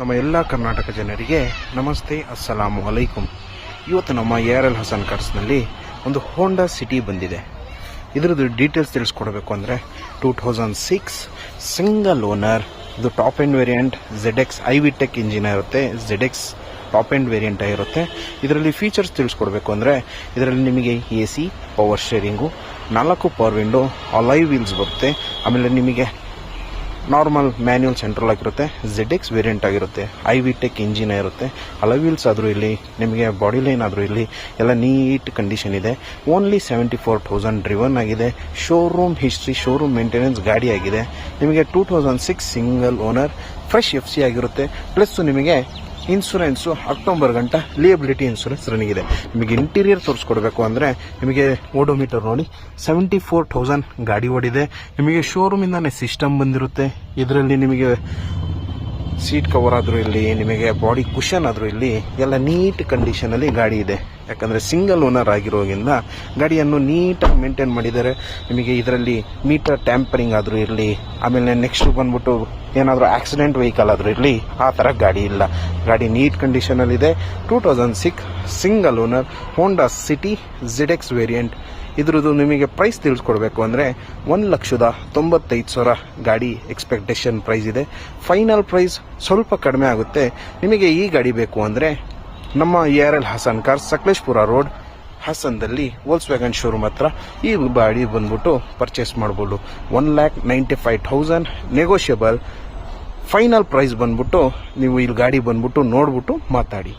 ನಮ್ಮ ಎಲ್ಲ ಕರ್ನಾಟಕ ಜನರಿಗೆ ನಮಸ್ತೆ, ಅಸ್ಸಲಾಮು ಅಲೈಕುಂ. ಇವತ್ತು ನಮ್ಮ ARL ಹಸನ್ ಕಾರ್ಸ್ನಲ್ಲಿ ಒಂದು ಹೋಂಡಾ ಸಿಟಿ ಬಂದಿದೆ. ಇದರದ್ದು ಡೀಟೇಲ್ಸ್ ತಿಳಿಸ್ಕೊಡ್ಬೇಕು ಅಂದರೆ 2006 ಸಿಂಗಲ್ ಓನರ್, ಇದು top end variant ZX IVTEC engine ಇರುತ್ತೆ. ZX ಟಾಪ್ ಎಂಡ್ ವೇರಿಯಂಟ್ ಆಗಿರುತ್ತೆ. ಇದರಲ್ಲಿ ಫೀಚರ್ಸ್ ತಿಳಿಸ್ಕೊಡ್ಬೇಕು ಅಂದರೆ ಇದರಲ್ಲಿ ನಿಮಗೆ AC, power sharing, 4 power window, alloy wheels ಬರುತ್ತೆ. ಆಮೇಲೆ ನಿಮಗೆ ನಾರ್ಮಲ್ ಮ್ಯಾನ್ಯುವಲ್ ಸೆಂಟ್ರಲ್ ಆಗಿರುತ್ತೆ. ZX ವೇರಿಯಂಟ್ ಆಗಿರುತ್ತೆ. IVTEC ಇಂಜಿನ್ ಇರುತ್ತೆ. ಅಲಾಯ್ ವೀಲ್ಸ್ ಆದರೂ ಇಲ್ಲಿ, ನಿಮಗೆ ಬಾಡಿ ಲೈನ್ ಆದರೂ ಇಲ್ಲಿ ಎಲ್ಲ ನೀಟ್ ಕಂಡೀಷನ್ ಇದೆ. ಓನ್ಲಿ 74,000 ಡ್ರಿವನ್ ಆಗಿದೆ. ಶೋರೂಮ್ ಹಿಸ್ಟ್ರಿ, ಶೋರೂಮ್ ಮೇಂಟೆನೆನ್ಸ್ ಗಾಡಿ ಆಗಿದೆ. ನಿಮಗೆ 2006 ಸಿಂಗಲ್ ಓನರ್, ಫ್ರೆಶ್ FC ಆಗಿರುತ್ತೆ. ಪ್ಲಸ್ ನಿಮಗೆ ಇನ್ಶೂರೆನ್ಸು ಅಕ್ಟೋಬರ್ ಗಂಟ ಲಿಯಬಿಲಿಟಿ ಇನ್ಶೂರೆನ್ಸ್ ರನ್ನಿಂಗ್ ಇದೆ. ನಿಮಗೆ ಇಂಟೀರಿಯರ್ ತೋರಿಸ್ಕೊಡ್ಬೇಕು ಅಂದರೆ ನಿಮಗೆ ಓಡೋಮೀಟರ್ ನೋಡಿ 74,000 ಗಾಡಿ ಓಡಿದೆ. ನಿಮಗೆ ಶೋರೂಮಿಂದಾನೆ ಸಿಸ್ಟಮ್ ಬಂದಿರುತ್ತೆ. ಇದರಲ್ಲಿ ನಿಮಗೆ ಸೀಟ್ ಕವರ್ ಆದರೂ ಇಲ್ಲಿ, ನಿಮಗೆ ಬಾಡಿ ಕುಷನ್ ಆದರೂ ಇಲ್ಲಿ ಎಲ್ಲ ನೀಟ್ ಕಂಡೀಷನಲ್ಲಿ ಗಾಡಿ ಇದೆ. ಯಾಕಂದರೆ ಸಿಂಗಲ್ ಓನರ್ ಆಗಿರೋದ್ರಿಂದ ಗಾಡಿಯನ್ನು ನೀಟಾಗಿ ಮೇಂಟೈನ್ ಮಾಡಿದ್ದಾರೆ. ನಿಮಗೆ ಇದರಲ್ಲಿ ಮೀಟರ್ ಟ್ಯಾಂಪರಿಂಗ್ ಆದರೂ ಇರಲಿ, ಆಮೇಲೆ ನೆಕ್ಸ್ಟ್ ಬಂದ್ಬಿಟ್ಟು ಏನಾದರೂ ಆಕ್ಸಿಡೆಂಟ್ ವೆಹಿಕಲ್ ಆದರೂ ಇರಲಿ, ಆ ಥರ ಗಾಡಿ ಇಲ್ಲ. ಗಾಡಿ ನೀಟ್ ಕಂಡೀಷನಲ್ಲಿದೆ. 2006 single owner Honda City ZX variant. ಇದ್ರದ್ದು ನಿಮಗೆ ಪ್ರೈಸ್ ತಿಳಿಸ್ಕೊಡ್ಬೇಕು ಅಂದರೆ 1,95,000 ಗಾಡಿ ಎಕ್ಸ್ಪೆಕ್ಟೇಷನ್ ಪ್ರೈಸ್ ಇದೆ. ಫೈನಲ್ ಪ್ರೈಸ್ ಸ್ವಲ್ಪ ಕಡಿಮೆ ಆಗುತ್ತೆ. ನಿಮಗೆ ಈ ಗಾಡಿ ಬೇಕು ಅಂದರೆ ನಮ್ಮ ARL Hassan cars, Sakleshpur road, ಹಾಸನದಲ್ಲಿ ವೋಲ್ಕ್ಸ್ವ್ಯಾಗನ್ ಶೋರೂಮ್ ಹತ್ರ ಈ ಗಾಡಿ ಬಂದ್ಬಿಟ್ಟು ಪರ್ಚೇಸ್ ಮಾಡ್ಬೋದು. 1,95,000 ನೆಗೋಷಿಯಬಲ್. ಫೈನಲ್ ಪ್ರೈಸ್ ಬಂದ್ಬಿಟ್ಟು ನೀವು ಇಲ್ಲಿ ಗಾಡಿ ಬಂದ್ಬಿಟ್ಟು ನೋಡ್ಬಿಟ್ಟು ಮಾತಾಡಿ.